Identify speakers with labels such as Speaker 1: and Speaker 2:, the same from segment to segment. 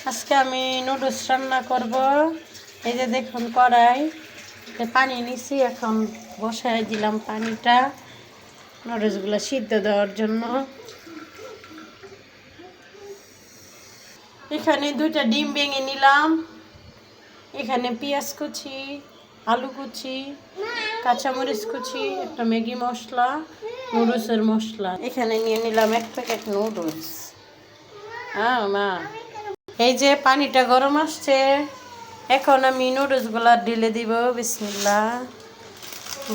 Speaker 1: আজকে আমি নুডলস রান্না করব। এই যে দেখুন কড়াই পানি নিছি, এখন বসাই দিলাম পানিটা নুডলসগুলো সিদ্ধ দেওয়ার জন্য। এখানে দুইটা ডিম ভেঙে নিলাম, এখানে পেঁয়াজ কুচি, আলু কুচি, কাঁচামরিচ কুচি, একটা ম্যাগি মশলা, নুডলসের মশলা। এখানে নিয়ে নিলাম 1 প্যাকেট নুডলস। হ্যাঁ মা, এই যে পানিটা গরম আসছে, এখন আমি নুডলসগুলা ঢেলে দিব। বিসমিল্লাহ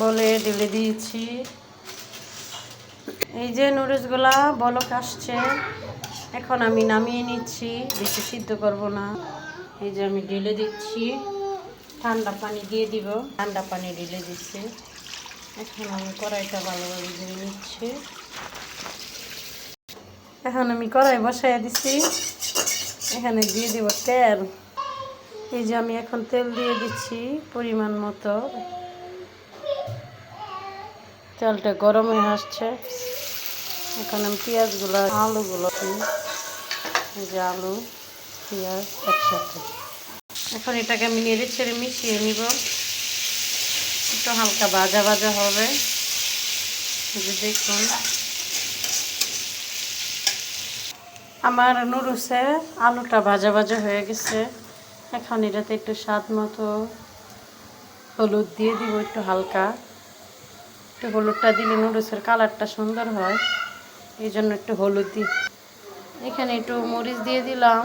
Speaker 1: বলে ঢেলে দিয়েছি। এই যে নুডলসগুলা বলক আসছে, এখন আমি নামিয়ে নিচ্ছি, বেশি সিদ্ধ করব না। এই যে আমি ঢেলে দিচ্ছি, ঠান্ডা পানি দিয়ে দিব। ঠান্ডা পানি ঢেলে দিচ্ছি, এখন আমি কড়াইটা ভালোভাবে ধুয়ে নিচ্ছি। এখন আমি কড়াই বসাই দিচ্ছি, এখানে দিয়ে দিব তেল। এই যে আমি এখন তেল দিয়ে দিচ্ছি পরিমাণ মতো। তেলটা গরম হয়ে আসছে, এখন আমি পেঁয়াজগুলো আলুগুলো, এই যে আলু পেঁয়াজ একসাথে, এখন এটাকে আমি নেড়ে ছেড়ে মিশিয়ে নিব। একটু হালকা ভাজা ভাজা হবে। দেখুন আমার নুডলসে আলুটা ভাজা ভাজা হয়ে গেছে। এখন এটাতে একটু স্বাদ মতো হলুদ দিয়ে দিব, একটু হালকা। একটু হলুদটা দিলে নুডলসের কালারটা সুন্দর হয়, এই জন্য একটু হলুদ দিই। এখানে একটু মরিচ দিয়ে দিলাম,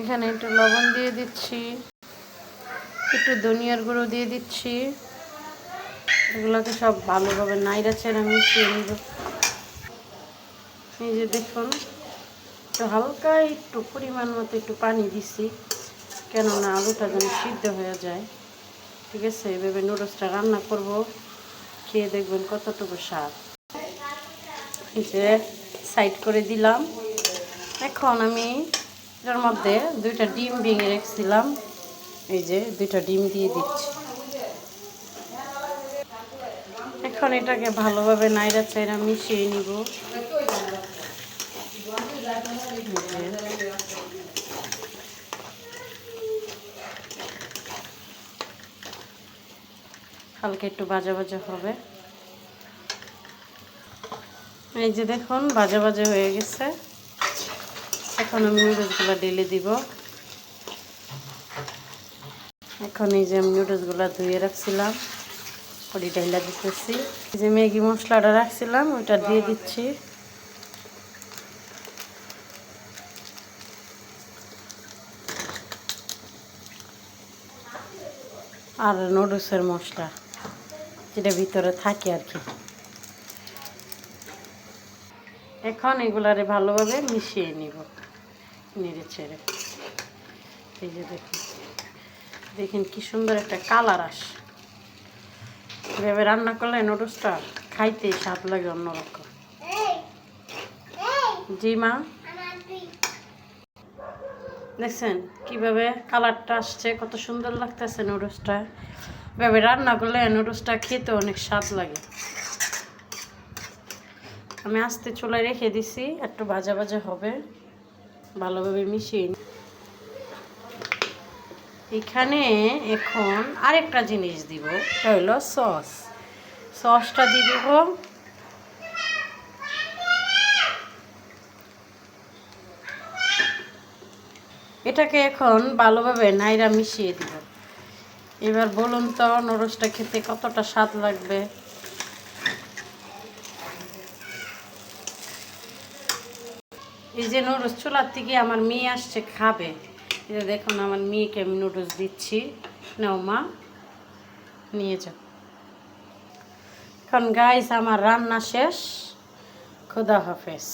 Speaker 1: এখানে একটু লবণ দিয়ে দিচ্ছি, একটু ধনিয়ার গুঁড়ো দিয়ে দিচ্ছি। এগুলোকে সব ভালোভাবে নাইড়া ছেড়ে মিশিয়ে নিব। এই যে দেখুন একটু হালকা একটু পরিমাণ মতো একটু পানি দিছি, কেননা আলুটা যেন সিদ্ধ হয়ে যায়। ঠিক আছে, এভাবে নুডলসটা রান্না করব, খেয়ে দেখবেন কতটুকু স্বাদ। এই যে সাইড করে দিলাম। এখন আমি এটার মধ্যে 2টা ডিম ভেঙে রেখেছিলাম, এই যে 2টা ডিম দিয়ে দিচ্ছি। এখন এটাকে ভালোভাবে নাইড়া চাইড়া মিশিয়ে নিব। হালকা একটু ভাজা ভাজা হবে। এই যে দেখুন ভাজা ভাজা হয়ে গেছে, এখন আমি নুডলসগুলো ঢেলে দিব। এখন এই যে আমি নুডলসগুলো ধুয়ে রাখছিলাম ওটি ঢেলে দিতেছি। এই যে ম্যাগি মশলাটা রাখছিলাম ওইটা দিয়ে দিচ্ছি। আর নুডলসের মশলা যেটা ভিতরে থাকে আর কি। এখন এগুলারে ভালোভাবে মিশিয়ে নিব নেড়ে ছেড়ে। এই যে দেখুন, দেখেন কি সুন্দর একটা কালার আসে। এভাবে রান্না করলে নুডলসটা খাইতে স্বাদ লাগে অন্যরকম। জি মা, দেখছেন কিভাবে কালারটা আসছে, কত সুন্দর লাগতেছে নুডলসটা। এভাবে রান্না করলে নুডলসটা খেতে অনেক স্বাদ লাগে। আমি আস্তে চুলায় রেখে দিছি, একটু ভাজা ভাজা হবে, ভালোভাবে মিশিয়ে। এখানে এখন আরেকটা জিনিস দিব, এটা হলো সস। সসটা দিয়ে দেব। এটাকে এখন ভালোভাবে নাইড়া মিশিয়ে দিব। এবার বলুন তো নুডলসটা খেতে কতটা স্বাদ লাগবে। এই যে নুডলস চুলার থেকে আমার মেয়ে আসছে খাবে, এই যে দেখুন আমার মেয়েকে আমি নুডলস দিচ্ছি। নাও মা, নিয়ে যাও। এখন গাইস আমার রান্না শেষ, খোদা হাফেজ।